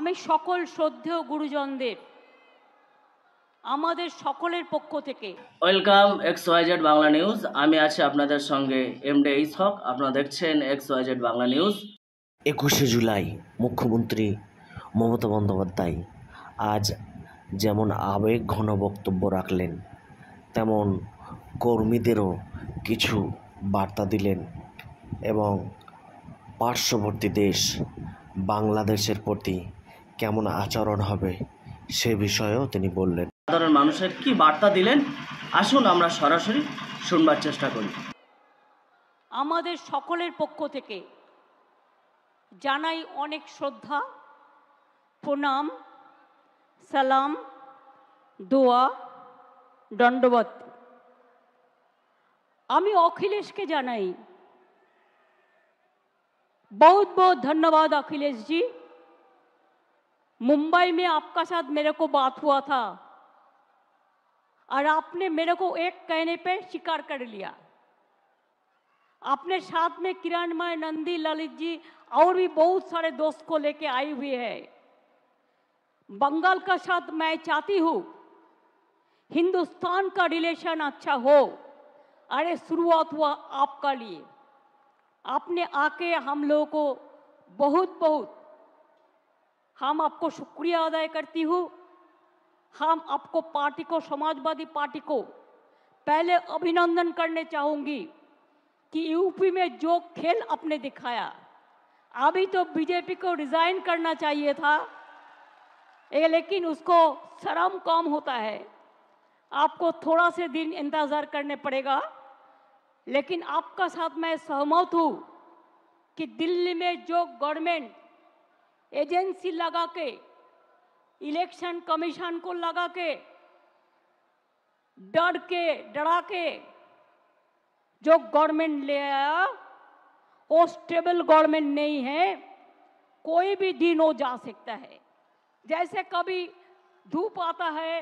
আমি সকল শ্রদ্ধেয় গুরুজনদের আমাদের সকলের পক্ষ থেকে ওয়েলকাম XYZ বাংলা নিউজ। আমি আছি আপনাদের সঙ্গে এমডি ইসহক। আপনারা দেখছেন XYZ বাংলা নিউজ। 21শে জুলাই মুখ্যমন্ত্রী মমতা বন্দ্যোপাধ্যায় আজ যেমন আবেগ ঘন বক্তব্য রাখলেন, তেমন কর্মীদেরও কিছু বার্তা দিলেন এবং পার্শ্ববর্তী দেশ বাংলাদেশের প্রতি কেমন আচরণ হবে সে বিষয়েও তিনি বললেন। সাধারণ মানুষের কি বার্তা দিলেন, আসুন আমরা সরাসরি শুনবার চেষ্টা করি। আমাদের সকলের পক্ষ থেকে জানাই অনেক শ্রদ্ধা, প্রণাম, সালাম, দোয়া, দণ্ডবত। আমি अखिलेश के জানাই बहुत बहुत धन्यवाद अखिलेश जी। मुंबई में आपका साथ मेरे को बात हुआ था और आपने मेरे को एक कहने पे स्वीकार कर लिया। आपने साथ में किरणमय, नंदी, ललित जी और भी बहुत सारे दोस्त को लेके आई हुई है। बंगाल का साथ मैं चाहती हूँ हिंदुस्तान का रिलेशन अच्छा हो। अरे शुरुआत हुआ आपका लिए, आपने आके हम लोगों को बहुत बहुत हम आपको शुक्रिया अदा करती हूँ। हम आपको पार्टी को, समाजवादी पार्टी को पहले अभिनंदन करने चाहूँगी कि यूपी में जो खेल आपने दिखाया, अभी तो बीजेपी को रिजाइन करना चाहिए था, लेकिन उसको शर्म कम होता है, आपको थोड़ा से दिन इंतज़ार करने पड़ेगा। लेकिन आपका साथ मैं सहमत हूँ कि दिल्ली में जो गवर्नमेंट एजेंसी लगा के, इलेक्शन कमीशन को लगा के, डरा के जो गवर्नमेंट ले आया, वो स्टेबल गवर्नमेंट नहीं है। कोई भी दिन हो जा सकता है, जैसे कभी धूप आता है,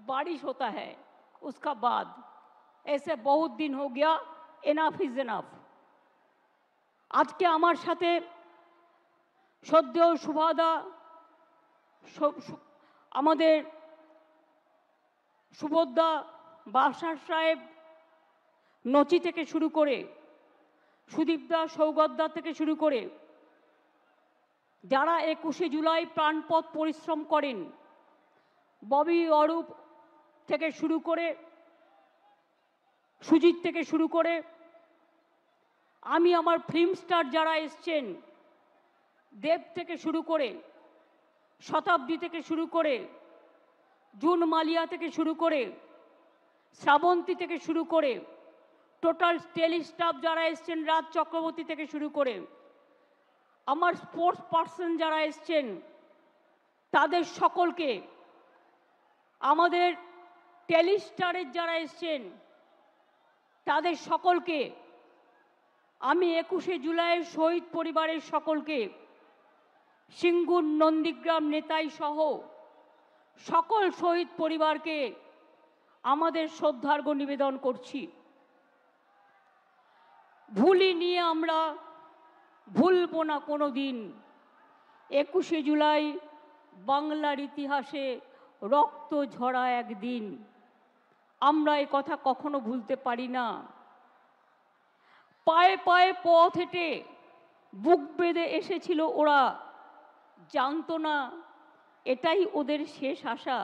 बारिश होता है, उसका बाद ऐसे बहुत दिन हो गया। Enough is enough. आज के आमार साथे श्रद्धेय सुभादा, আমাদের সুবোধদা, বাদশাহ সাহেব, নচি থেকে শুরু করে সুদীপদা, সৌগতদা থেকে শুরু করে যারা 21শে জুলাই প্রাণপণ পরিশ্রম করেন, ববি, অরূপ থেকে শুরু করে সুজিত থেকে শুরু করে আমি আমার ফিল্ম স্টার যারা এসছেন, দেব থেকে শুরু করে, শতাব্দী থেকে শুরু করে, জুন মালিয়া থেকে শুরু করে, শ্রাবন্তী থেকে শুরু করে, টোটাল টেলি স্টাফ যারা এসছেন, রাজ চক্রবর্তী থেকে শুরু করে, আমার স্পোর্টস পার্সন যারা এসছেন, তাদের সকলকে, আমাদের টেলি স্টারের যারা এসছেন তাদের সকলকে, আমি 21শে জুলাইয়ের শহীদ পরিবারের সকলকে, সিঙ্গুর, নন্দীগ্রাম, নেতাই সহ সকল শহীদ পরিবারকে আমাদের শ্রদ্ধার্ঘ্য নিবেদন করছি। ভুলি নিয়ে আমরা ভুলব না কোনো দিন। 21শে জুলাই বাংলার ইতিহাসে রক্ত ঝরা একদিন, আমরা এ কথা কখনো ভুলতে পারি না। পায়ে পায়ে পথ হেঁটে বুক বেঁধে এসেছিল ওরা, জানতো না এটাই ওদের শেষ আশা,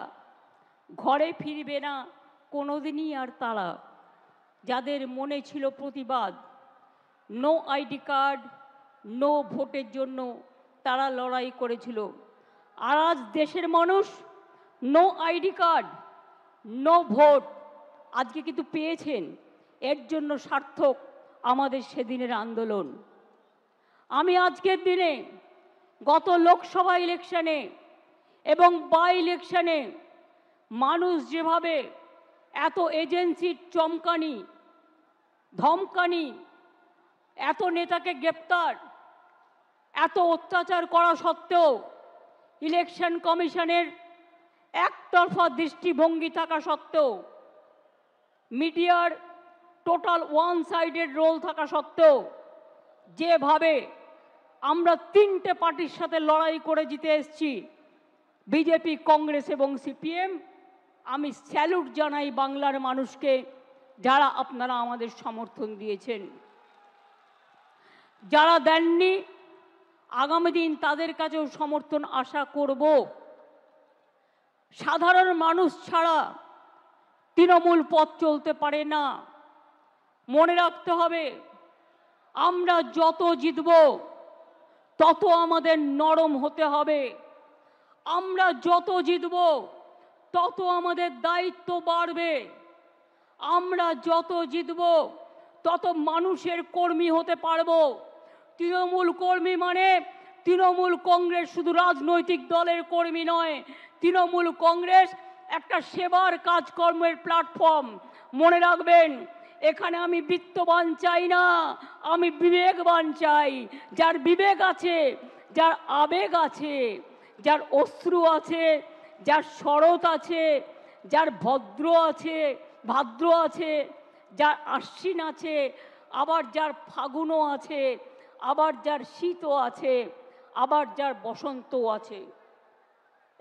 ঘরে ফিরবে না কোনোদিনই আর তারা। যাদের মনে ছিল প্রতিবাদ, নো আইডি কার্ড, নো ভোটের জন্য তারা লড়াই করেছিল, আর আজ দেশের মানুষ no ID card, no vote আজকে কিন্তু পেয়েছেন। এর জন্য সার্থক আমাদের সেদিনের আন্দোলন। আমি আজকের দিনে গত লোকসভা ইলেকশনে এবং বাই ইলেকশনে মানুষ যেভাবে এত এজেন্সির চমকানি, ধমকানি, এত নেতাকে গ্রেপ্তার, এত অত্যাচার করা সত্ত্বেও, ইলেকশন কমিশনের একতরফা দৃষ্টিভঙ্গি থাকা সত্ত্বেও, মিডিয়ার টোটাল ওয়ান সাইডেড রোল থাকা সত্ত্বেও, যেভাবে আমরা তিনটে পার্টির সাথে লড়াই করে জিতে এসেছি, বিজেপি, কংগ্রেস এবং সিপিএম। আমি স্যালুট জানাই বাংলার মানুষকে, যারা আপনারা আমাদের সমর্থন দিয়েছেন। যারা দেননি, আগামী দিন তাদের কাছেও সমর্থন আশা করব। সাধারণ মানুষ ছাড়া তৃণমূল পথ চলতে পারে না। মনে রাখতে হবে, আমরা যত জিতব তত আমাদের নরম হতে হবে। আমরা যত জিতব তত আমাদের দায়িত্ব বাড়বে। আমরা যত জিতব তত মানুষের কর্মী হতে পারবো। তৃণমূল কর্মী মানে তৃণমূল কংগ্রেস শুধু রাজনৈতিক দলের কর্মী নয়, তৃণমূল কংগ্রেস একটা সেবার কাজকর্মের প্ল্যাটফর্ম। মনে রাখবেন, এখানে আমি বিত্তবান চাই না, আমি বিবেকবান চাই। যার বিবেক আছে, যার আবেগ আছে, যার অশ্রু আছে, যার শরৎ আছে, যার ভাদ্র আছে, যার আশ্বিন আছে, আবার যার ফাগুনও আছে, আবার যার শীতও আছে, আবার যার বসন্তও আছে।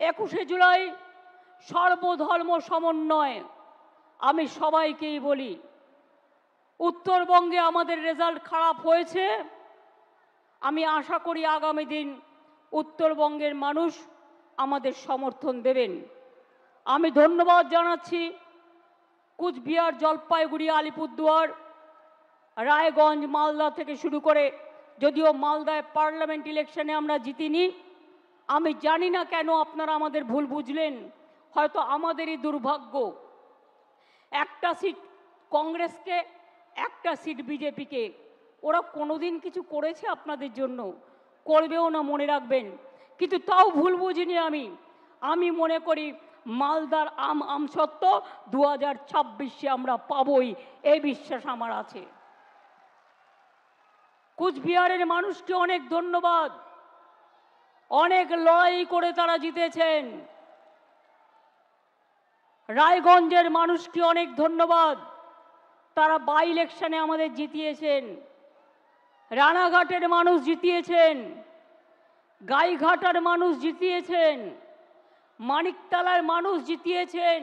21শে জুলাই সর্বধর্ম সমন্বয়। আমি সবাইকেই বলি, উত্তরবঙ্গে আমাদের রেজাল্ট খারাপ হয়েছে। আমি আশা করি আগামী দিন উত্তরবঙ্গের মানুষ আমাদের সমর্থন দেবেন। আমি ধন্যবাদ জানাচ্ছি কুচবিহার, জলপাইগুড়ি, আলিপুরদুয়ার, রায়গঞ্জ, মালদা থেকে শুরু করে, যদিও মালদায় পার্লামেন্ট ইলেকশনে আমরা জিতিনি। আমি জানি না কেন আপনারা আমাদের ভুল বুঝলেন, হয়তো আমাদেরই দুর্ভাগ্য। একটা সিট কংগ্রেসকে, একটা সিট বিজেপিকে। ওরা কোনোদিন কিছু করেছে আপনাদের জন্য? করবেও না, মনে রাখবেন। কিন্তু তাও ভুল বুঝিনি আমি মনে করি মালদার আমসত্ত্ব 2026-এ আমরা পাবই, এই বিশ্বাস আমার আছে। কুচবিহারের মানুষকে অনেক ধন্যবাদ, অনেক লড়াই করে তারা জিতেছেন। রায়গঞ্জের মানুষকে অনেক ধন্যবাদ, তারা বাই ইলেকশনে আমাদের জিতিয়েছেন। রানাঘাটের মানুষ জিতিয়েছেন, গাইঘাটার মানুষ জিতিয়েছেন, মানিকতলার মানুষ জিতিয়েছেন,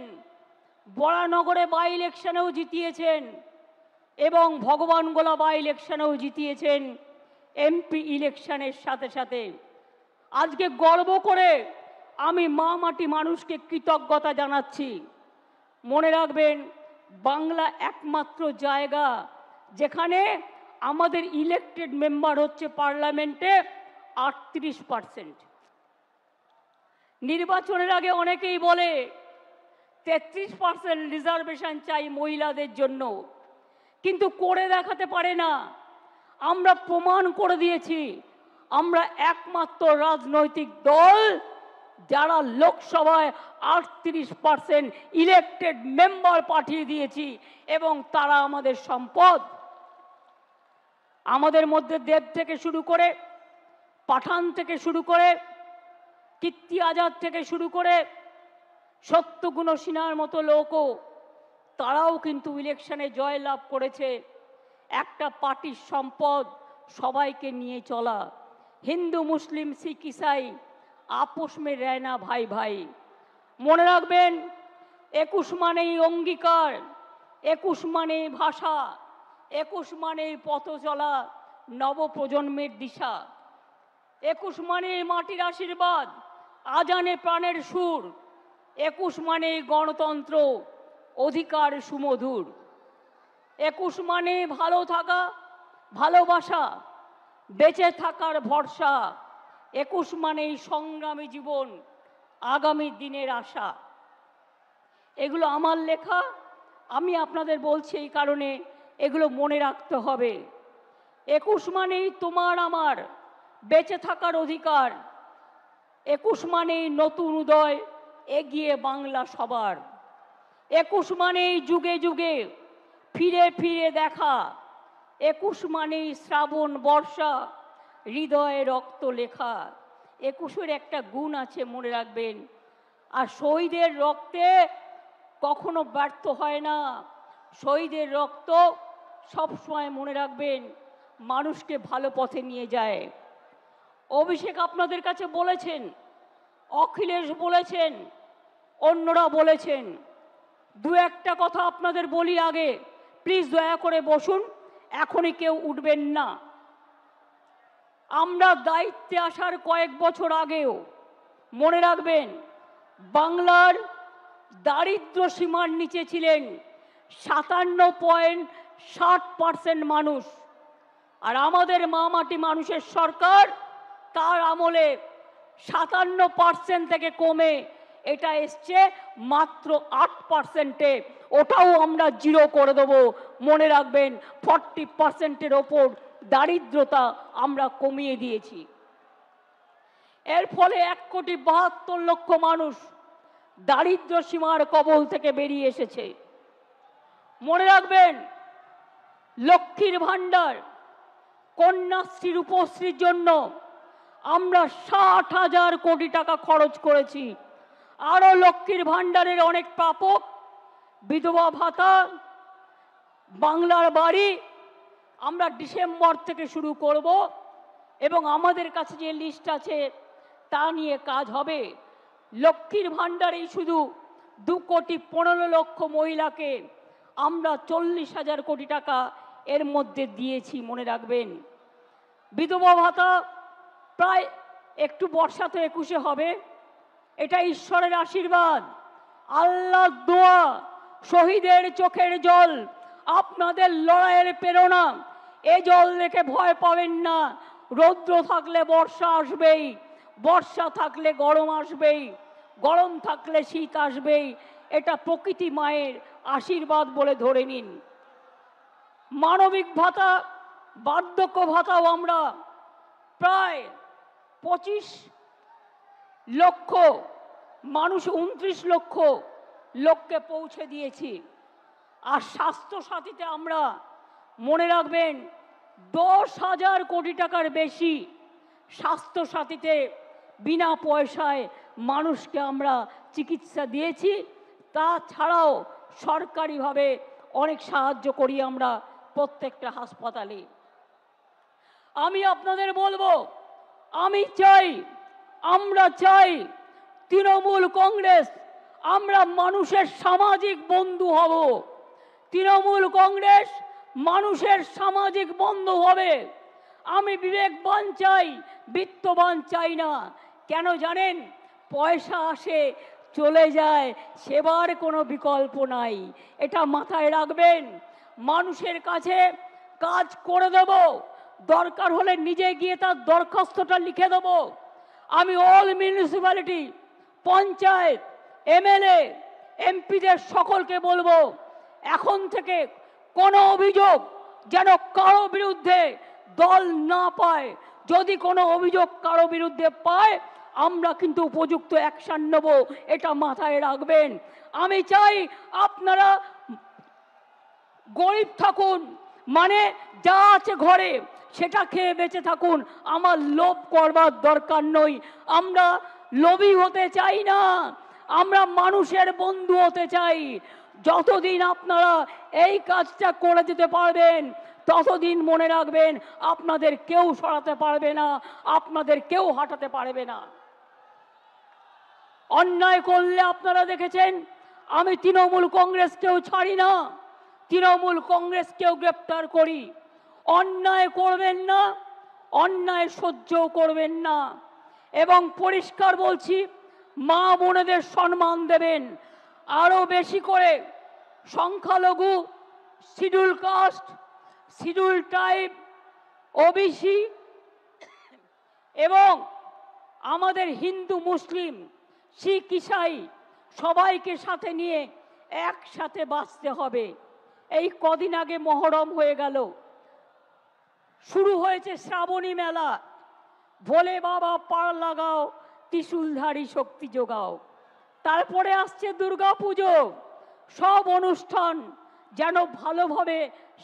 বরানগরে বাই ইলেকশনেও জিতিয়েছেন এবং ভগবানগোলা বাই ইলেকশনেও জিতিয়েছেন। এমপি ইলেকশনের সাথে সাথে আজকে গর্ব করে আমি মা মাটি মানুষকে কৃতজ্ঞতা জানাচ্ছি। মনে রাখবেন, বাংলা একমাত্র জায়গা যেখানে আমাদের ইলেক্টেড মেম্বার হচ্ছে পার্লামেন্টে 38%। নির্বাচনের আগে অনেকেই বলে 33% রিজার্ভেশন চাই মহিলাদের জন্য, কিন্তু করে দেখাতে পারে না। আমরা প্রমাণ করে দিয়েছি আমরা একমাত্র রাজনৈতিক দল যারা লোকসভায় 38% ইলেক্টেড মেম্বার পাঠিয়ে দিয়েছি এবং তারা আমাদের সম্পদ। আমাদের মধ্যে দেব থেকে শুরু করে, পাঠান থেকে শুরু করে, কীর্তি আজাদ থেকে শুরু করে, সত্যগুণ সিনহার মতো লোকও, তারাও কিন্তু ইলেকশনে জয় লাভ করেছে। একটা পার্টির সম্পদ সবাইকে নিয়ে চলা। হিন্দু, মুসলিম, শিখ, ইসাই আপোষ মে রহনা ভাই ভাই। মনে রাখবেন, 21 মানেই অঙ্গীকার, 21 মানেই ভাষা, 21 মানেই পথ চলা নবপ্রজন্মের দিশা, 21 মানেই মাটির আশীর্বাদ, আজানে প্রাণের সুর, 21 মানেই গণতন্ত্র, অধিকার সুমধুর, 21 মানে ভালো থাকা, ভালোবাসা, বেঁচে থাকার ভরসা, 21 মানেই সংগ্রামী জীবন, আগামী দিনের আশা। এগুলো আমার লেখা, আমি আপনাদের বলছি এই কারণে এগুলো মনে রাখতে হবে। 21 মানেই তোমার আমার বেঁচে থাকার অধিকার, 21 মানেই নতুন উদয়, এগিয়ে বাংলা সবার, 21 মানেই যুগে যুগে ফিরে ফিরে দেখা, 21 মানেই শ্রাবণ বর্ষা, হৃদয়ে রক্ত লেখা। 21-এর একটা গুণ আছে, মনে রাখবেন। আর শহীদের রক্তে কখনো ব্যর্থ হয় না। শহীদের রক্ত সবসময়, মনে রাখবেন, মানুষকে ভালো পথে নিয়ে যায়। অভিষেক আপনাদের কাছে বলেছেন, অখিলেশ বলেছেন, অন্যরা বলেছেন। দু একটা কথা আপনাদের বলি আগে, প্লিজ দয়া করে বসুন, এখনই কেউ উঠবেন না। আমরা দায়িত্বে আসার কয়েক বছর আগেও মনে রাখবেন, বাংলার দারিদ্র সীমার নিচে ছিলেন 57.60% মানুষ। আর আমাদের মামাটি মানুষের সরকার, তার আমলে 57% থেকে কমে এটা এসছে মাত্র 8%-এ। ওটাও আমরা জিরো করে দেবো। মনে রাখবেন, 40%-এর ওপর দারিদ্রতা আমরা কমিয়ে দিয়েছি। এর ফলে 1,72,00,000 মানুষ দারিদ্র সীমার কবল থেকে বেরিয়ে এসেছে। মনে রাখবেন, লক্ষ্মীর ভাণ্ডার, কন্যাশ্রী, রূপশ্রীর জন্য আমরা 60,000 কোটি টাকা খরচ করেছি। আরো লক্ষ্মীর ভাণ্ডারের অনেক প্রাপক, বিধবা ভাতা, বাংলার বাড়ি আমরা ডিসেম্বর থেকে শুরু করব এবং আমাদের কাছে যে লিস্ট আছে তা নিয়ে কাজ হবে। লক্ষ্মীর ভাণ্ডারেই শুধু 2,15,00,000 মহিলাকে আমরা 40,000 কোটি টাকা এর মধ্যে দিয়েছি, মনে রাখবেন। বিধবা ভাতা প্রায় একটু বর্ষাতে 21-এ হবে, এটা ঈশ্বরের আশীর্বাদ, আল্লাহর দোয়া, শহীদের চোখের জল, আপনাদের লড়াইয়ের প্রেরণা। এ জল দেখে ভয় পাবেন না। রৌদ্র থাকলে বর্ষা আসবেই, বর্ষা থাকলে গরম আসবেই, গরম থাকলে শীত আসবেই। এটা প্রকৃতি মায়ের আশীর্বাদ বলে ধরে নিন। মানবিক ভাতা, বার্ধক্য ভাতাও আমরা প্রায় 25 লক্ষ মানুষ, 29 লক্ষ লোককে পৌঁছে দিয়েছি। আর স্বাস্থ্য সাথীতে আমরা, মনে রাখবেন, 10,000 কোটি টাকার বেশি স্বাস্থ্য সাথীতে বিনা পয়সায় মানুষকে আমরা চিকিৎসা দিয়েছি। তাছাড়াও সরকারিভাবে অনেক সাহায্য করি আমরা প্রত্যেকটা হাসপাতালে। আমি আপনাদের বলবো, আমি চাই, আমরা চাই তৃণমূল কংগ্রেস, আমরা মানুষের সামাজিক বন্ধু হব। তৃণমূল কংগ্রেস মানুষের সামাজিক বন্ধু হবে। আমি বিবেকবান চাই, বিত্তবান চাই না। কেন জানেন? পয়সা আসে চলে যায়, সেবার কোনো বিকল্প নাই। এটা মাথায় রাখবেন। মানুষের কাছে কাজ করে দেব, দরকার হলে নিজে গিয়ে তার দরখাস্তটা লিখে দেব। আমি অল মিউনিসিপ্যালিটি, পঞ্চায়েত, এমএলএ, এমপিদের সকলকে বলবো, এখন থেকে কোনো অভিযোগ যেন কারো বিরুদ্ধে দল না পায়। যদি কোনো অভিযোগ কারো বিরুদ্ধে পায়, আমরা কিন্তু উপযুক্ত অ্যাকশন নেব, এটা মাথায় রাখবেন। আমি চাই আপনারা গরিব থাকুন, মানে যা আছে ঘরে সেটা খেয়ে বেঁচে থাকুন। আমার লোভ করবার দরকার নই। আমরা লোভী হতে চাই না, আমরা মানুষের বন্ধু হতে চাই। যতদিন আপনারা এই কাজটা করে দিতে পারবেন, ততদিন মনে রাখবেন, আপনাদের কেউ সরাতে পারবে না, আপনাদের কেউ হাঁটাতে পারবে না। অন্যায় করলে আপনারা দেখেছেন, আমি তৃণমূল কংগ্রেসকেও ছাড়ি না, তৃণমূল কংগ্রেসকেও গ্রেপ্তার করি। অন্যায় করবেন না, অন্যায় সহ্যও করবেন না। এবং পরিষ্কার বলছি, মা বোনেদের সম্মান দেবেন। আরো বেশি করে সংখ্যালঘু, schedule caste, schedule tribe, OBC এবং আমাদের হিন্দু, মুসলিম, শিখ, ইসাই সবাইকে সাথে নিয়ে একসাথে বাঁচতে হবে। এই কদিন আগে মহরম হয়ে গেল, শুরু হয়েছে শ্রাবণী মেলা। ভোলে বাবা পার লাগাও, ত্রিশূলধারী শক্তি যোগাও। তারপরে আসছে দুর্গা পুজো। সব অনুষ্ঠান যেন ভালোভাবে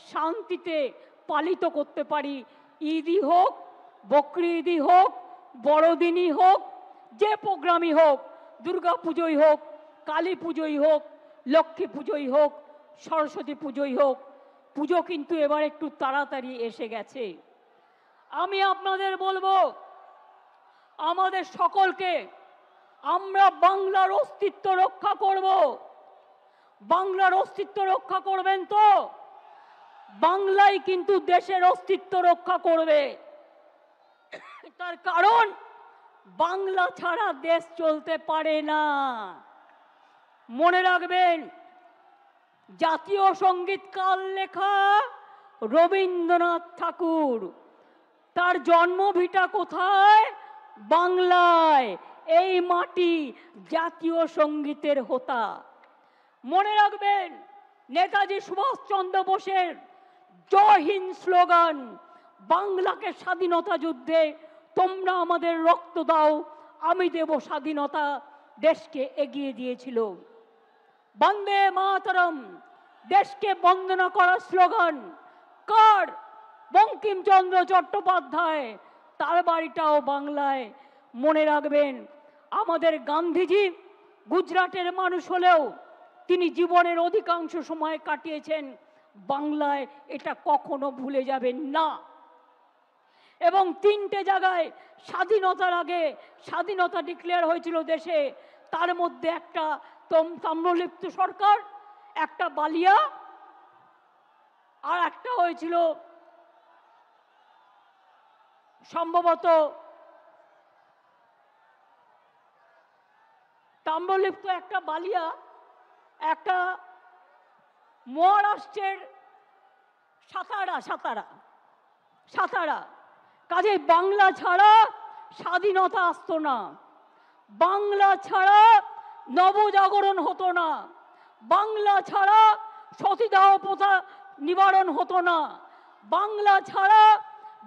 শান্তিতে পালিত করতে পারি। ঈদই হোক, বকরি ঈদই হোক, বড়দিনই হোক, যে প্রোগ্রামই হোক, দুর্গা পুজোই হোক, কালী পুজোই হোক, লক্ষ্মী পুজোই হোক, সরস্বতী পুজোই হোক, পুজো কিন্তু এবার একটু তাড়াতাড়ি এসে গেছে। আমি আপনাদের বলবো, আমাদের সকলকে আমরা বাংলার অস্তিত্ব রক্ষা করব। বাংলার অস্তিত্ব রক্ষা করবেন তো? বাংলাই কিন্তু দেশের অস্তিত্ব রক্ষা করবে। তার কারণ বাংলা ছাড়া দেশ চলতে পারে না। মনে রাখবেন, জাতীয় সঙ্গীত কার লেখা? রবীন্দ্রনাথ ঠাকুর। তার জন্মভিটা কোথায়? বাংলায়। এই মাটি জাতীয় সঙ্গীতের হোতা। মনে রাখবেন, নেতাজি সুভাষচন্দ্র বোসের জয় হিন্দ স্লোগান বাংলাকে স্বাধীনতা যুদ্ধে তোমরা আমাদের রক্ত দাও, আমি দেব স্বাধীনতা, দেশকে এগিয়ে দিয়েছিল। বন্দে মাতরম দেশকে বন্দনা করার স্লোগান কার? বঙ্কিমচন্দ্র চট্টোপাধ্যায়। তার বাড়িটাও বাংলায়। মনে রাখবেন, আমাদের গান্ধীজি গুজরাটের মানুষ হলেও তিনি জীবনের অধিকাংশ সময় কাটিয়েছেন বাংলায়। এটা কখনো ভুলে যাবেন না। এবং 3টে জায়গায় স্বাধীনতার আগে স্বাধীনতা ডিক্লেয়ার হয়েছিল দেশে। তার মধ্যে একটা তাম্রলিপ্ত সরকার, একটা বালিয়া, আর একটা হয়েছিল সম্ভবত তাম্রলিপ্ত, একটা বালিয়া, একটা মহারাষ্ট্রের সাতারা। কাজে বাংলা ছাড়া স্বাধীনতা আসতো না, বাংলা ছাড়া নবজাগরণ হতো না, বাংলা ছাড়া সতীদাহ প্রথা নিবারণ হতো না, বাংলা ছাড়া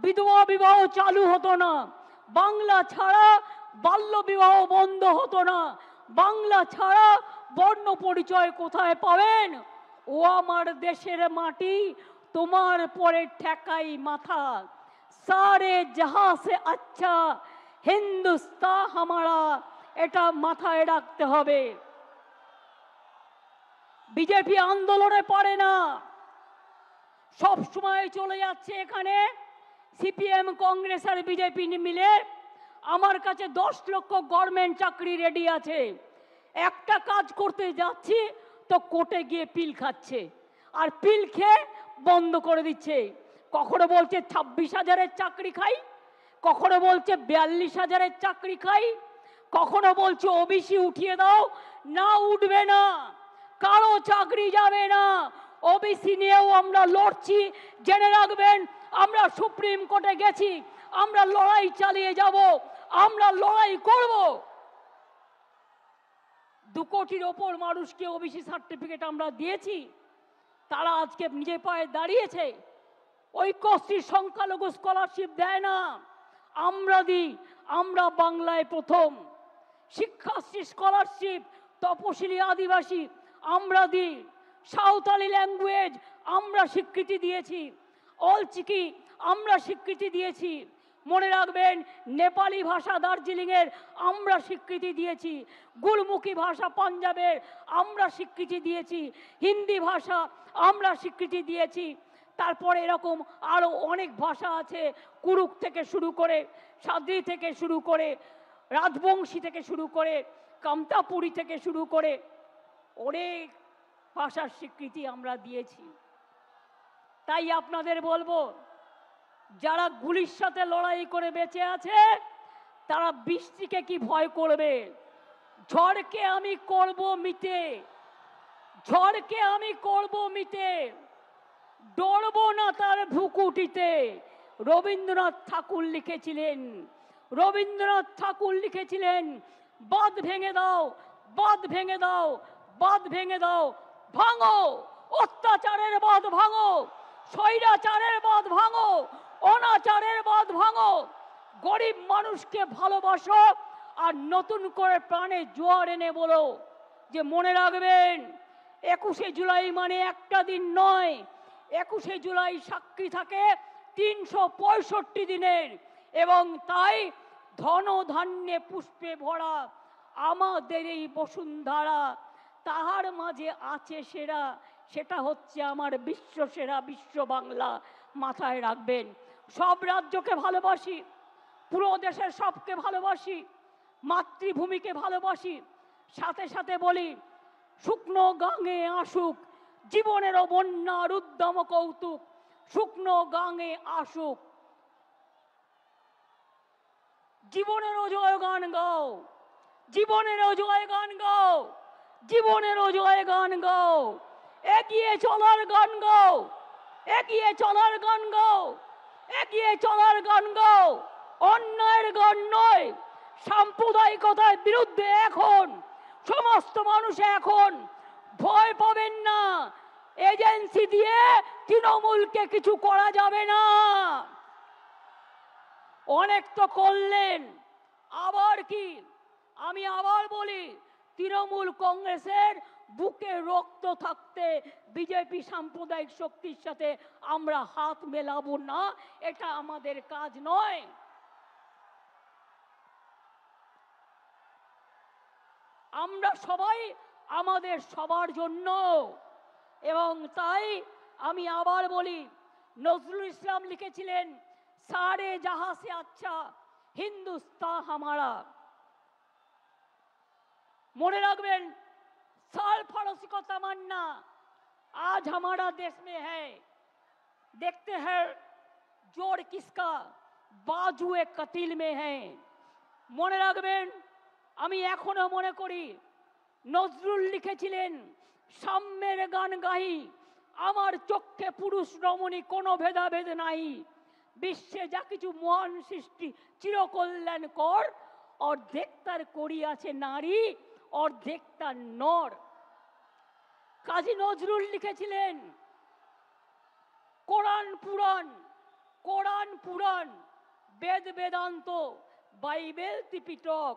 বিধবা বিবাহ চালু হতো না, বাংলা ছাড়া বাল্য বিবাহ বন্ধ হতো না, বাংলা ছাড়া বর্ণ পরিচয় কোথায় পাবেন? ও আমার দেশের মাটি, তোমার পরে ঠেকাই মাথা, সারে জাহাঁ সে আচ্ছা হিন্দুস্তান হামারা। এটা মাথায় রাখতে হবে। বিজেপি আন্দোলনে পারে না, সব সময় চলে যাচ্ছে এখানে সিপিএম, কংগ্রেস আর বিজেপি মিলে। আমার কাছে 10 লক্ষ গভর্নমেন্ট চাকরি রেডি আছে। একটা কাজ করতে যাচ্ছি তো কোর্টে গিয়ে পিল খাচ্ছে, আর পিল খেয়ে বন্ধ করে দিচ্ছে। কখনো বলছে 26,000-এর চাকরি খাই, কখনো বলছে 42,000-এর চাকরি খাই, কখনো বলছে ওবিসি উঠিয়ে দাও। না, উঠবে না, কারো চাকরি যাবে না। ওবিসি নিয়েও আমরা লড়ছি। জেনে রাখবেন, আমরা সুপ্রিম কোর্টে গেছি, আমরা লড়াই চালিয়ে যাব, আমরা লড়াই করব। 2 কোটির ওপর মানুষকে ওবিসি সার্টিফিকেট আমরা দিয়েছি, তারা আজকে নিজে পায়ে দাঁড়িয়েছে। ঐক্যশ্রী সংখ্যালঘু স্কলারশিপ দেয় না, আমরা দিই। আমরা বাংলায় প্রথম। শিক্ষাশ্রী স্কলারশিপ তপশিলি আদিবাসী আমরা দিই। সাঁওতালি ল্যাঙ্গুয়েজ আমরা স্বীকৃতি দিয়েছি। অলচিকি আমরা স্বীকৃতি দিয়েছি। মনে রাখবেন, নেপালি ভাষা দার্জিলিংয়ের আমরা স্বীকৃতি দিয়েছি। গুরমুখী ভাষা পাঞ্জাবের আমরা স্বীকৃতি দিয়েছি। হিন্দি ভাষা আমরা স্বীকৃতি দিয়েছি। তারপরে এরকম আরও অনেক ভাষা আছে, কুরুক থেকে শুরু করে, সাদ্রি থেকে শুরু করে, রাজবংশী থেকে শুরু করে, কামতাপুরী থেকে শুরু করে অনেক ভাষার স্বীকৃতি আমরা দিয়েছি। তাই আপনাদের বলবো, যারা গুলির সাথে লড়াই করে বেঁচে আছে তারা বৃষ্টিকে কি ভয় করবে? ঝড়কে আমি করব মিটে, ঝড়কে আমি করব মিটে, ডরবো না তার ভুকুটিতে। রবীন্দ্রনাথ ঠাকুর লিখেছিলেন, রবীন্দ্রনাথ ঠাকুর লিখেছিলেন, বাঁধ ভেঙে দাও, বাঁধ ভেঙে দাও, বাঁধ ভেঙে দাও, ভাঙো অত্যাচারের বাঁধ, ভাঙো স্বৈরাচারের বাঁধ, ভাঙো অনাচারের বাঁধ, ভাঙো। গরিব মানুষকে ভালোবাসো আর নতুন করে প্রাণে জোয়ার এনে বলো যে মনে রাখবেন 21শে জুলাই মানে একটা দিন নয়। 21শে জুলাই সাক্ষী থাকে 365 দিনের, এবং তাই ধন ধান্যে পুষ্পে ভরা আমাদের এই বসুন্ধরা, তাহার মাঝে আছে সেরা, সেটা হচ্ছে আমার বিশ্ব সেরা বিশ্ব বাংলা। মাথায় রাখবেন, সব রাজ্যকে ভালোবাসি, পুরো দেশের সবকে ভালোবাসি, মাতৃভূমিকে ভালোবাসি। সাথে সাথে বলি, শুকনো গাঙে আসুক জীবনেরও বন্যার উদ্যম কৌতুক, শুকনো গাঙে আসুক জীবনেরও জয়গান গাও, জীবনেরও জয়গান গাও, জীবনেরও জয়গান গাও, এগিয়ে চলার গান গাও, এগিয়ে চলার গান গাও, এগিয়ে চলার গান গাও, অন্যায়ের গান নয়। সাম্প্রদায়িকতার বিরুদ্ধে এখন সমস্ত মানুষ এখন ভয় পাবেন না। এজেন্সি দিয়ে তৃণমূলকে কিছু করা যাবে না। অনেক তো করলেন, আবার কি? আমি আবার বলি, তৃণমূল কংগ্রেসের বুকে রক্ত থাকতে বিজেপি সাম্প্রদায়িক শক্তির সাথে আমরা হাত মেলাবো না, এটা আমাদের কাজ নয়। আমরা সবাই আমাদের সবার জন্য। এবং তাই আমি আবার বলি, নজরুল ইসলাম লিখেছিলেন, सारे जहां से अच्छा हिंदुस्तान हमारा। মনে রাখবেন, साल फरोसी को तमन्ना आज हमारा देश में है। देखते हैं जोड़ किसका बाजुए कतिल में है। মনে রাখবেন, আমি এখনো মনে করি নজরুল লিখেছিলেন, সাম্যের গান গাহি আমার চোখে পুরুষ রমণী কোনো ভেদাভেদ নাই। বিশ্বে যা কিছু মহান সৃষ্টি চিরকল্যাণকর, অর্ধেক তার করিয়াছে নারী, অর্ধেক তার নর। কাজী নজরুল লিখেছিলেন, কোরআন পুরাণ, কোরআন পুরাণ, বেদ বেদান্ত, বাইবেল ত্রিপিটক,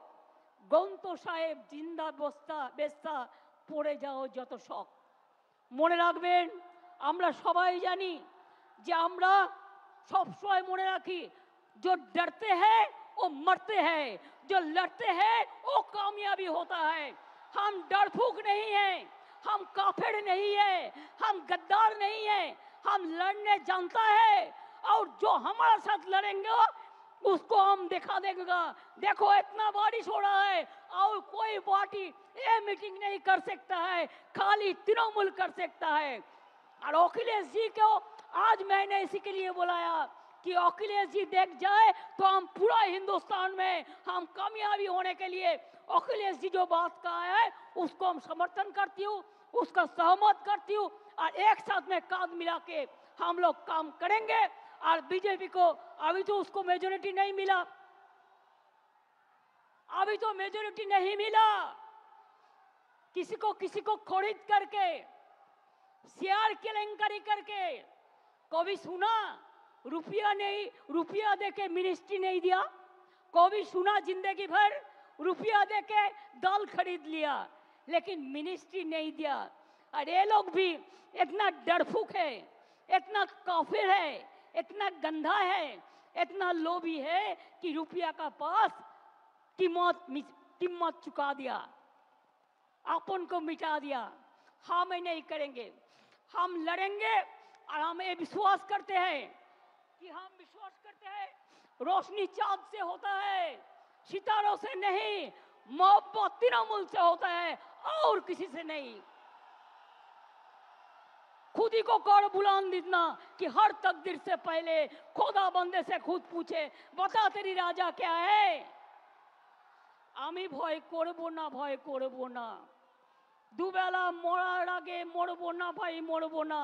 গ্রন্থ সাহেব জিন্দা বস্তা বেস্তা, পড়ে যাও যত শখ। মনে রাখবেন, আমরা সবাই জানি যে আমরা सब समय मने रखी, जो डरते हैं वो मरते हैं, जो लड़ते हैं वो कामयाबी होता है। हम डरफूक नहीं हैं, हम काफिर नहीं है, हम गद्दार नहीं है, हम लड़ने जानता है। और जो हमारे साथ लड़ेंगे उसको हम दिखा देगा, देखो इतना बारिश हो रहा है और कोई पार्टी ये मीटिंग नहीं कर सकता है, खाली तृणमूल कर सकता है। और अखिलेश जी को आज मैंने इसी के लिए बुलाया कि अखिलेश जी देख जाए तो हम पूरा हिंदुस्तान में हम कामयाबी होने के लिए अखिलेश जी जो बात कहा है उसको हम समर्थन करती हूँ, उसका सहमत करती हूँ। और एक साथ में कांध मिला के हम लोग काम करेंगे। और बीजेपी को अभी तो उसको मेजोरिटी नहीं मिला, अभी तो मेजोरिटी नहीं मिला। किसी को खरीद करके, शेयर केलेंकारी करके, कभी सुना रुपया नहीं, रुपया देके मिनिस्ट्री नहीं दिया? कभी सुना जिंदगी भर रुपया देके दाल खरीद लिया लेकिन मिनिस्ट्री नहीं दिया? और ये लोग भी इतना डरफूक है, इतना काफिर है, इतना गंदा है, इतना लोभी है कि रुपया का पास कीमत चुका दिया, अपन को मिटा दिया। हम नहीं करेंगे, हम लड़ेंगे। और हम ये विश्वास करते हैं कि रोशनी चांद से होता है, सितारों से नहीं, मोहब्बत तृणमूल से होता है और किसी से नहीं। खुद ही को कर बुलान देना कि हर तकदीर से पहले खुदा बंदे से खुद पूछे, बता तेरी राजा क्या है। আমি ভয় করব না, ভয় করব না, দুবেলা মরার আগে মরবো না ভাই, মরবো না।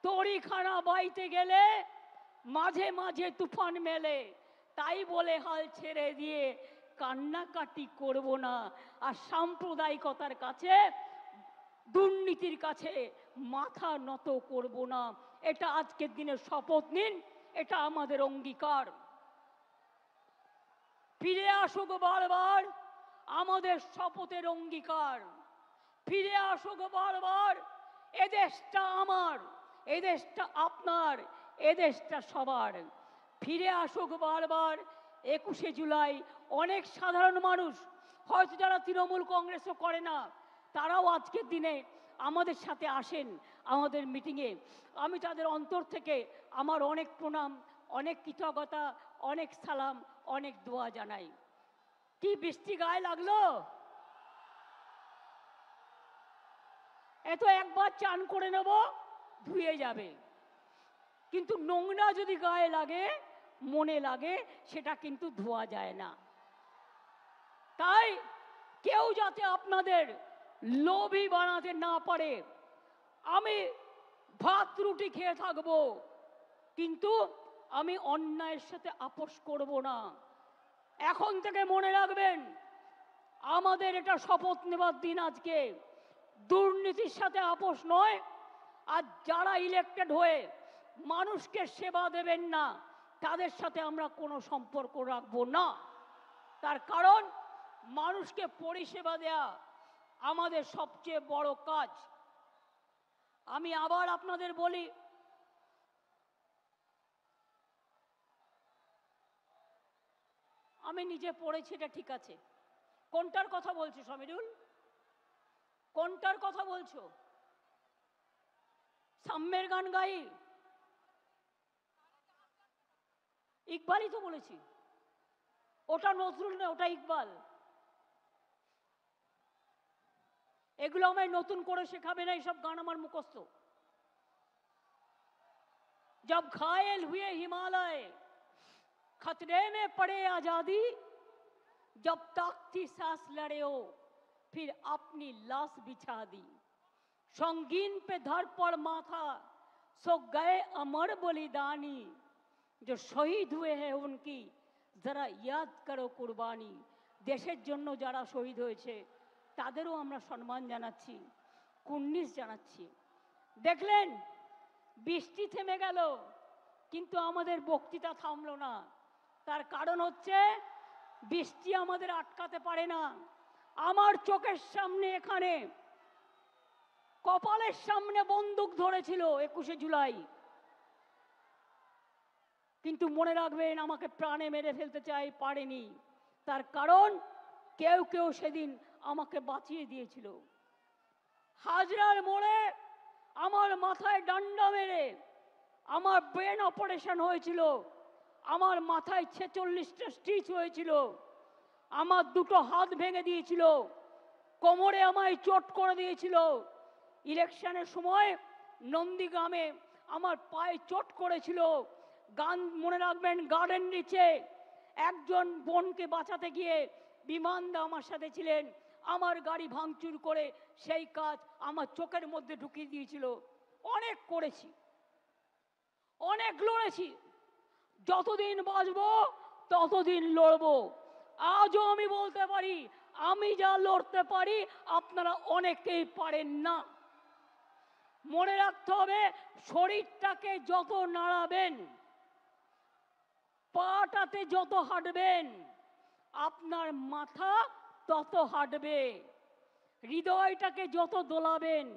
তরিখানা বাইতে গেলে মাঝে মাঝে তুফান মেলে, তাই বলে হাল ছেড়ে দিয়ে কান্নাকাটি করব না। আর সাম্প্রদায়িকতার কাছে, দুর্নীতির কাছে মাথা নত করব না। এটা আজকের দিনে শপথ নিন, এটা আমাদের অঙ্গীকার। ফিরে আসুক বারবার আমাদের শপথের অঙ্গীকার, ফিরে আসুক বারবার। এ দেশটা আমার, এ দেশটা আপনার, এ দেশটা সবার। ফিরে আসুক বারবার 21শে জুলাই। অনেক সাধারণ মানুষ হয়তো যারা তৃণমূল কংগ্রেসও করে না, তারাও আজকের দিনে আমাদের সাথে আসেন আমাদের মিটিংয়ে। আমি তাদের অন্তর থেকে আমার অনেক প্রণাম, অনেক কৃতজ্ঞতা, অনেক সালাম, অনেক দোয়া জানাই। কি বৃষ্টি গায়ে লাগলো? এ তো একবার চান করে নেব, ধুয়ে যাবে, কিন্তু নোংরা যদি গায়ে লাগে, মনে লাগে, সেটা কিন্তু ধোয়া যায় না। তাই কেউ যাতে আপনাদের লোভী বানাতে না পারে। আমি ভাত রুটি খেয়ে থাকবো, কিন্তু আমি অন্যায়ের সাথে আপোষ করব না। এখন থেকে মনে রাখবেন, আমাদের এটা শপথ নেবার দিন আজকে। দুর্নীতির সাথে আপোষ নয়। আর যারা ইলেক্টেড হয়ে মানুষকে সেবা দেবেন না, তাদের সাথে আমরা কোনো সম্পর্ক রাখবো না। তার কারণ মানুষকে পরিষেবা দেয়া আমাদের সবচেয়ে বড় কাজ। আমি আবার আপনাদের বলি, আমি নিজে পড়েছি, এটা ঠিক আছে। কোনটার কথা বলছো সমীরুল? কোনটার কথা বলছো? সাম্যের গান গাই? ইকবালই তো বলেছি। ওটা নজরুল না, ওটা ইকবাল। এগুলো আমায় নতুন করে শেখাবে না, এইসব গান আমার মুখস্থ। जब घायल हुए हिमालय खतरे में पड़े आजादी, जब तक थी सांस लड़े हो फिर अपनी लाश बिछा दी, संगीन पे धर पड़ माथा सो गए अमर बलिदानी, जो शहीद हुए हैं उनकी जरा याद करो कुर्बानी। দেশের জন্য যারা শহীদ হয়েছে তাদেরও আমরা সম্মান জানাচ্ছি, কুর্নিশ জানাচ্ছি। দেখলেন বৃষ্টি থেমে গেল, কিন্তু আমাদের বক্তৃতা থামলো না। তার কারণ হচ্ছে বৃষ্টি আমাদের আটকাতে পারে না। আমার চোখের সামনে, এখানে কপালের সামনে বন্দুক ধরেছিল 21শে জুলাই, কিন্তু মনে রাখবেন আমাকে প্রাণে মেরে ফেলতে চাই, পারেনি। তার কারণ কেউ কেউ সেদিন আমাকে বাঁচিয়ে দিয়েছিল। হাজরার মোড়ে আমার মাথায় ডান্ডা মেরে আমার ব্রেন অপারেশন হয়েছিল, আমার মাথায় 46টা স্টিচ হয়েছিল, আমার দুটো হাত ভেঙে দিয়েছিল, কোমরে আমায় চোট করে দিয়েছিল। ইলেকশনের সময় নন্দীগ্রামে আমার পায়ে চোট করেছিল। গান মনে রাখবেন, গার্ডেন নিচে একজন বোনকে বাঁচাতে গিয়ে বিমানদা আমার সাথে ছিলেন, আমার গাড়ি ভাঙচুর করে সেই কাজ আমার চোখের মধ্যে ঢুকিয়ে দিয়েছিল। অনেক করেছি, অনেক লড়েছি, যতদিন বাঁচবো ততদিন লড়বো। আজও আমি বলতে পারি, আমি যা লড়তে পারি আপনারা অনেকেই পারেন না। মনে রাখতে হবে, শরীরটাকে যত নাড়াবেন, পাটাতে যত হাঁটবেন, আপনার মাথা তত হাঁটবে। হৃদয়টাকে যত দোলাবেন,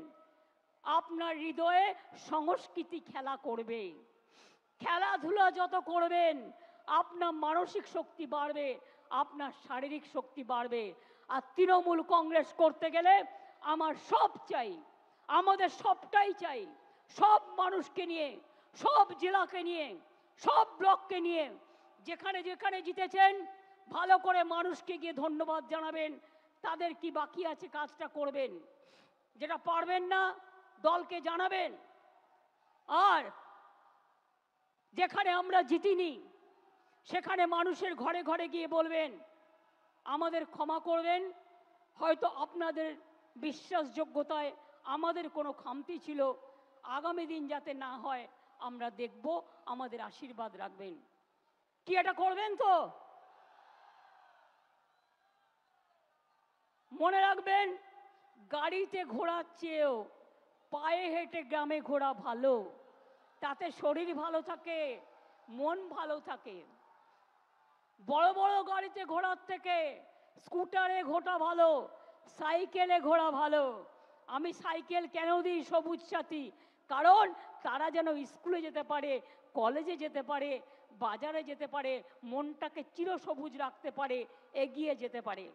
আপনার হৃদয়ে সংস্কৃতি খেলা করবে। খেলাধুলা যত করবেন, আপনার মানসিক শক্তি বাড়বে, আপনার শারীরিক শক্তি বাড়বে। আর তৃণমূল কংগ্রেস করতে গেলে আমার সব চাই, আমাদের সবটাই চাই। সব মানুষকে নিয়ে, সব জেলাকে নিয়ে, সব ব্লককে নিয়ে, যেখানে যেখানে জিতেছেন ভালো করে মানুষকে গিয়ে ধন্যবাদ জানাবেন। তাদের কি বাকি আছে কাজটা করবেন, যেটা পারবেন না দলকে জানাবেন। আর যেখানে আমরা জিতিনি সেখানে মানুষের ঘরে ঘরে গিয়ে বলবেন আমাদের ক্ষমা করবেন, হয়তো আপনাদের বিশ্বাসযোগ্যতায় আমাদের কোনো খামতি ছিল, আগামী দিন যাতে না হয় আমরা দেখব, আমাদের আশীর্বাদ রাখবেন। কি এটা করবেন তো? মনে রাখবেন, গাড়িতে ঘোরার চেয়েও পায়ে হেঁটে গ্রামে ঘোরা ভালো। তাতে শরীর ভালো থাকে, মন ভালো থাকে। বড় বড় গাড়িতে ঘোরার থেকে স্কুটারে ঘোরা ভালো, সাইকেলে ঘোরা ভালো। আমি সাইকেল কেন দিই সবুজ সাথী? কারণ তারা যেন স্কুলে যেতে পারে, কলেজে যেতে পারে, বাজারে যেতে পারে, মনটাকে চিরসবুজ রাখতে পারে, এগিয়ে যেতে পারে।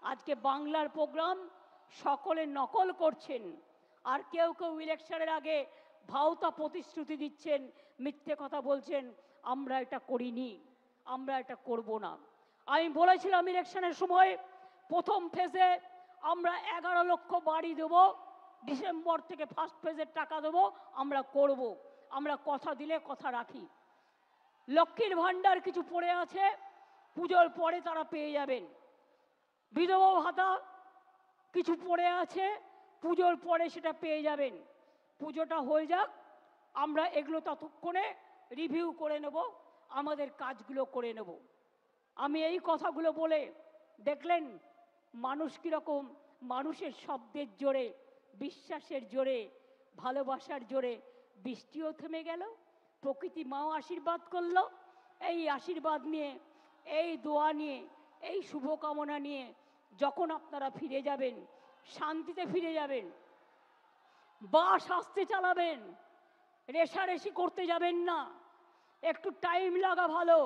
আজকে বাংলার প্রোগ্রাম সকলে নকল করছেন, আর কেউ কেউ ইলেকশনের আগে ভাওতা প্রতিশ্রুতি দিচ্ছেন, মিথ্যে কথা বলছেন। আমরা এটা করিনি, আমরা এটা করব না। আমি বলেছিলাম ইলেকশনের সময় প্রথম ফেজে আমরা 11 লক্ষ বাড়ি দেব, ডিসেম্বর থেকে ফার্স্ট ফেজের টাকা দেব, আমরা করব। আমরা কথা দিলে কথা রাখি। লক্ষ্মীর ভাণ্ডার কিছু পড়ে আছে, পুজোর পরে তারা পেয়ে যাবেন। বিধবা ভাতা কিছু পড়ে আছে, পুজোর পরে সেটা পেয়ে যাবেন। পুজোটা হয়ে যাক, আমরা এগুলো ততক্ষণে রিভিউ করে নেব, আমাদের কাজগুলো করে নেব। আমি এই কথাগুলো বলে দেখলেন মানুষ কীরকম মানুষের শব্দের জোরে, বিশ্বাসের জোরে, ভালোবাসার জোরে বৃষ্টিও থেমে গেল, প্রকৃতি মাও আশীর্বাদ করলো। এই আশীর্বাদ নিয়ে, এই দোয়া নিয়ে, এই শুভকামনা নিয়ে যখন আপনারা ফিরে যাবেন, শান্তিতে ফিরে যাবেন, বাস আস্তে চালাবেন, রেষারেষি করতে যাবেন না। একটু টাইম লাগা ভালো,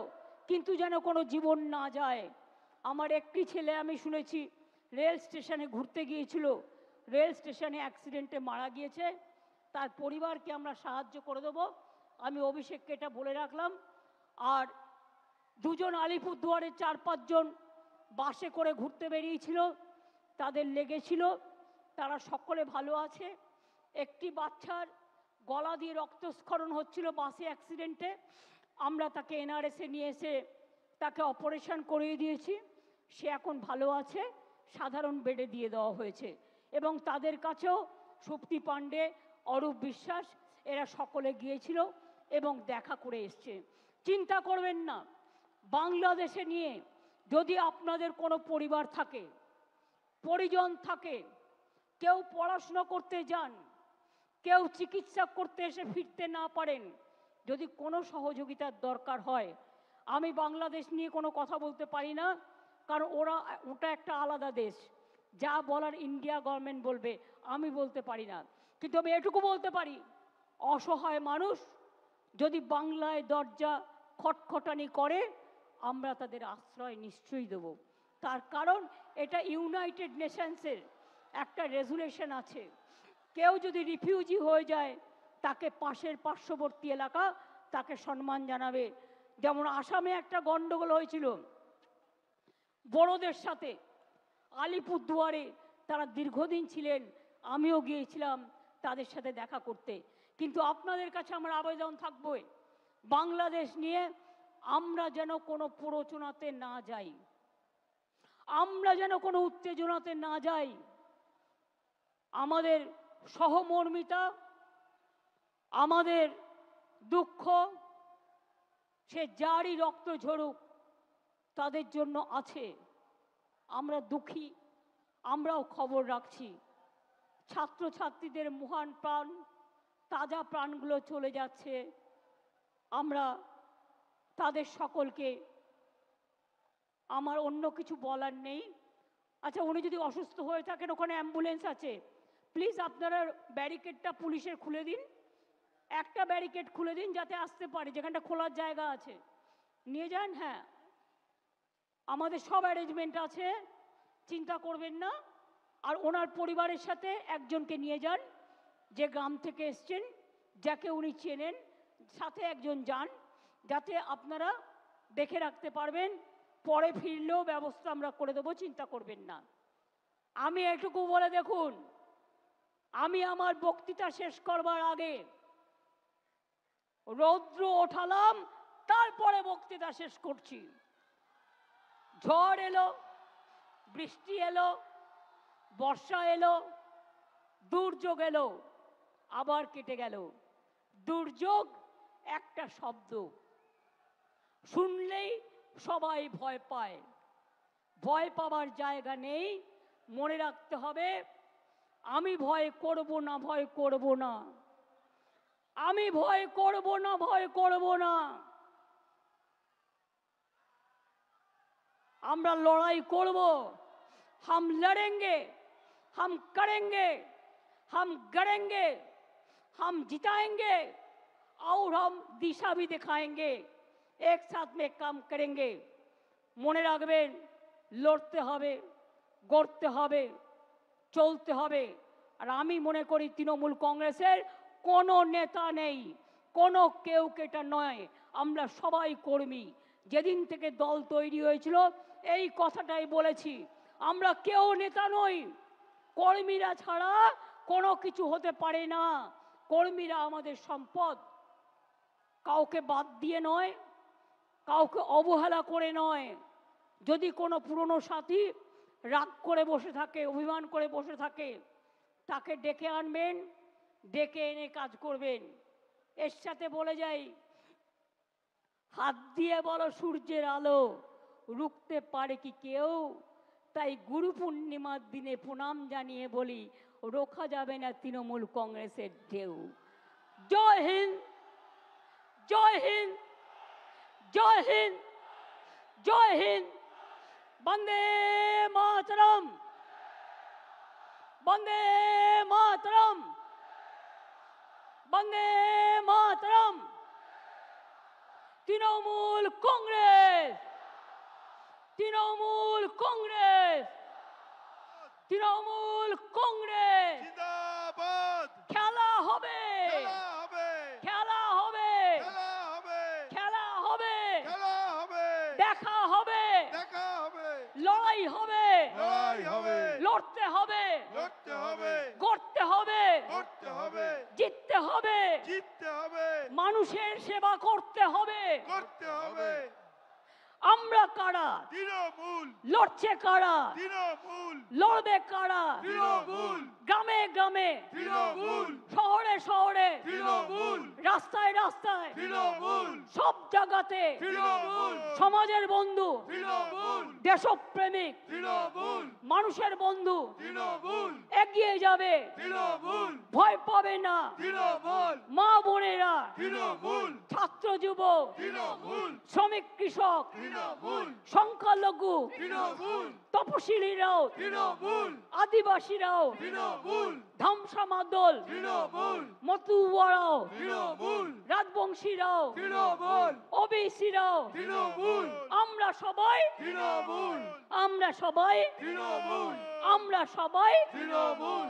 কিন্তু যেন কোনো জীবন না যায়। আমার একটি ছেলে আমি শুনেছি রেল স্টেশনে ঘুরতে গিয়েছিল, রেল স্টেশনে অ্যাক্সিডেন্টে মারা গিয়েছে। তার পরিবারকে আমরা সাহায্য করে দেবো, আমি অভিষেককে এটা বলে রাখলাম। আর দুজন আলিপুরদুয়ারের 4-5 জন বাসে করে ঘুরতে বেরিয়েছিল, তাদের লেগেছিল, তারা সকলে ভালো আছে। একটি বাচ্চার গলা দিয়ে রক্তস্খলন হচ্ছিল বাসে অ্যাক্সিডেন্টে, আমরা তাকে এনআরএসে নিয়ে এসে তাকে অপারেশন করিয়ে দিয়েছি, সে এখন ভালো আছে, সাধারণ বেডে দিয়ে দেওয়া হয়েছে। এবং তাদের কাছেও সুপ্তি পাণ্ডে, অরূপ বিশ্বাস এরা সকলে গিয়েছিল এবং দেখা করে এসছে। চিন্তা করবেন না, বাংলাদেশে নিয়ে যদি আপনাদের কোনো পরিবার থাকে, পরিজন থাকে, কেউ পড়াশোনা করতে যান, কেউ চিকিৎসা করতে এসে ফিরতে না পারেন, যদি কোনো সহযোগিতার দরকার হয়, আমি বাংলাদেশ নিয়ে কোনো কথা বলতে পারি না, কারণ ওটা একটা আলাদা দেশ, যা বলার ইন্ডিয়া গভর্নমেন্ট বলবে, আমি বলতে পারি না। কিন্তু আমি এটুকু বলতে পারি, অসহায় মানুষ যদি বাংলায় দরজা খটখটানি করে, আমরা তাদের আশ্রয় নিশ্চয়ই দেব। তার কারণ এটা ইউনাইটেড নেশনসের একটা রেজুলেশন আছে, কেউ যদি রিফিউজি হয়ে যায় তাকে পাশের পার্শ্ববর্তী এলাকা তাকে সম্মান জানাবে। যেমন আসামে একটা গন্ডগোল হয়েছিল বড়দের সাথে, আলিপুরদুয়ারে তারা দীর্ঘদিন ছিলেন, আমিও গিয়েছিলাম তাদের সাথে দেখা করতে। কিন্তু আপনাদের কাছে আমার আবেদন থাকবে, বাংলাদেশ নিয়ে আমরা যেন কোনো প্ররোচনাতে না যাই, আমরা যেন কোনো উত্তেজনাতে না যাই। আমাদের সহমর্মিতা, আমাদের দুঃখ, সে যারই রক্ত ঝরুক তাদের জন্য আছে। আমরা দুঃখী, আমরাও খবর রাখছি। ছাত্রছাত্রীদের মহান প্রাণ, তাজা প্রাণগুলো চলে যাচ্ছে, আমরা তাদের সকলকে, আমার অন্য কিছু বলার নেই। আচ্ছা, উনি যদি অসুস্থ হয়ে থাকেন, ওখানে অ্যাম্বুলেন্স আছে, প্লিজ আপনারা ব্যারিকেডটা পুলিশের খুলে দিন, একটা ব্যারিকেড খুলে দিন যাতে আসতে পারে, যেখানটা খোলার জায়গা আছে নিয়ে যান। হ্যাঁ, আমাদের সব অ্যারেঞ্জমেন্ট আছে, চিন্তা করবেন না। আর ওনার পরিবারের সাথে একজনকে নিয়ে যান, যে গ্রাম থেকে এসছেন, যাকে উনি চেনেন, সাথে একজন যান, যাতে আপনারা দেখে রাখতে পারবেন। পরে ফিরলেও ব্যবস্থা আমরা করে দেবো, চিন্তা করবেন না। আমি এটুকু বলে দেখুন, আমি আমার বক্তৃতা শেষ করবার আগে রৌদ্র ওঠালাম, তারপরে বক্তৃতা শেষ করছি। ঝড় এলো, বৃষ্টি এলো, বর্ষা এলো, দুর্যোগ এলো, আবার কেটে গেল। দুর্যোগ একটা শব্দ, শুনলেই সবাই ভয় পায়। ভয় পাওয়ার জায়গা নেই, মনে রাখতে হবে আমি ভয় করব না, ভয় করব না, আমি ভয় করব না, ভয় করব না। আমরা লড়াই করব, हम लड़ेंगे, हम करेंगे, हम गड़ेंगे, हम जिताएंगे और हम दिशा भी दिखाएंगे, एक साथ में काम करेंगे। মনে রাখবেন, লড়তে হবে, গড়তে হবে, চলতে হবে। আর আমি মনে করি তৃণমূল কংগ্রেসের কোনো নেতা নেই, কোনো কেউ কেটা নয়, আমরা সবাই কর্মী। যেদিন থেকে দল তৈরি হয়েছিল এই কথাটাই বলেছি, আমরা কেউ নেতা নই, কর্মীরা ছাড়া কোনো কিছু হতে পারে না। কর্মীরা আমাদের সম্পদ, কাউকে বাদ দিয়ে নয়, কাউকে অবহেলা করে নয়। যদি কোনো পুরনো সাথী রাগ করে বসে থাকে, অভিমান করে বসে থাকে, তাকে ডেকে আনবেন, ডেকে এনে কাজ করবেন। এর সাথে বলে যাই, হাত দিয়ে বলো সূর্যের আলো রুখতে পারে কি কেউ? তাই গুরু পূর্ণিমার দিনে প্রণাম জানিয়ে বলি, রোখা যাবে না তৃণমূল কংগ্রেসের ঢেউ। জয় হিন্দ, জয় হিন্দ, জয় হিন্দ, জয় হিন্দ। বন্দে মাতরম, বন্দে মাতরম, বন্দে মাতরম। তৃণমূল কংগ্রেস, তৃণমূল কংগ্রেস, তৃণমূল কংগ্রেস। জিন্দাবাদ। খেলা হবে, খেলা হবে, খেলা হবে, খেলা হবে, খেলা হবে, খেলা হবে, দেখা হবে, দেখা হবে, লড়াই হবে, লড়াই হবে, লড়তে হবে, লড়তে হবে, গড়তে হবে, করতে হবে, জিততে হবে, জিততে হবে, মানুষের সেবা করতে হবে। করতে হবে। আমরা কারা, তৃণমূল, লড়ছে কারা, তৃণমূল, লড়বে কারা? তৃণমূল, গ্রামে গ্রামে, তৃণমূল, শহরে শহরে, তৃণমূল, রাস্তায় রাস্তায়, তৃণমূল, সব জায়গাতে তৃণমূল, সমাজের বন্ধু, তৃণমূল, দেশপ্রেমিক, তৃণমূল, মানুষের বন্ধু তৃণমূল, এগিয়ে যাবে, তৃণমূল, ভয় পাবে না। তৃণমূল, মা বোনেরা, তৃণমূল, ছাত্র যুবক, তৃণমূল, শ্রমিক কৃষক, তৃণমূল, সংখ্যালঘু, তৃণমূল, তপশিলীরাও, তৃণমূল, আদিবাসীরাও, তৃণমূল, ধামসা মাদল, তৃণমূল, মতুয়ারাও, তৃণমূল, রাজবংশীরাও, তৃণমূল, ওবিসিরাও, তৃণমূল, আমরা সবাই, তৃণমূল, আমরা সবাই, তৃণমূল, আমরা সবাই। তৃণমূল।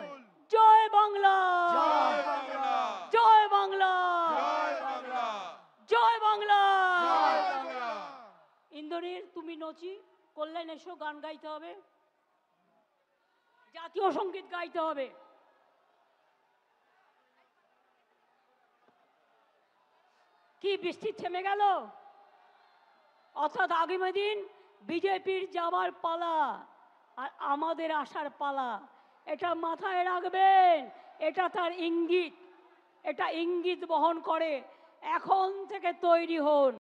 জয় বাংলা, জয় বাংলা, জয় বাংলা, জয় বাংলা, জয় বাংলা। জয় বাংলা। ইন্দ্রনীল, তুমি নচি কল্যাণ এসো, গান গাইতে হবে, জাতীয় সঙ্গীত গাইতে হবে। কি বৃষ্টি থেমে গেল? অর্থাৎ আগামী দিন বিজেপির যাবার পালা আর আমাদের আসার পালা, এটা মাথায় রাখবেন। এটা তার ইঙ্গিত, এটা ইঙ্গিত বহন করে। এখন থেকে তৈরি হন।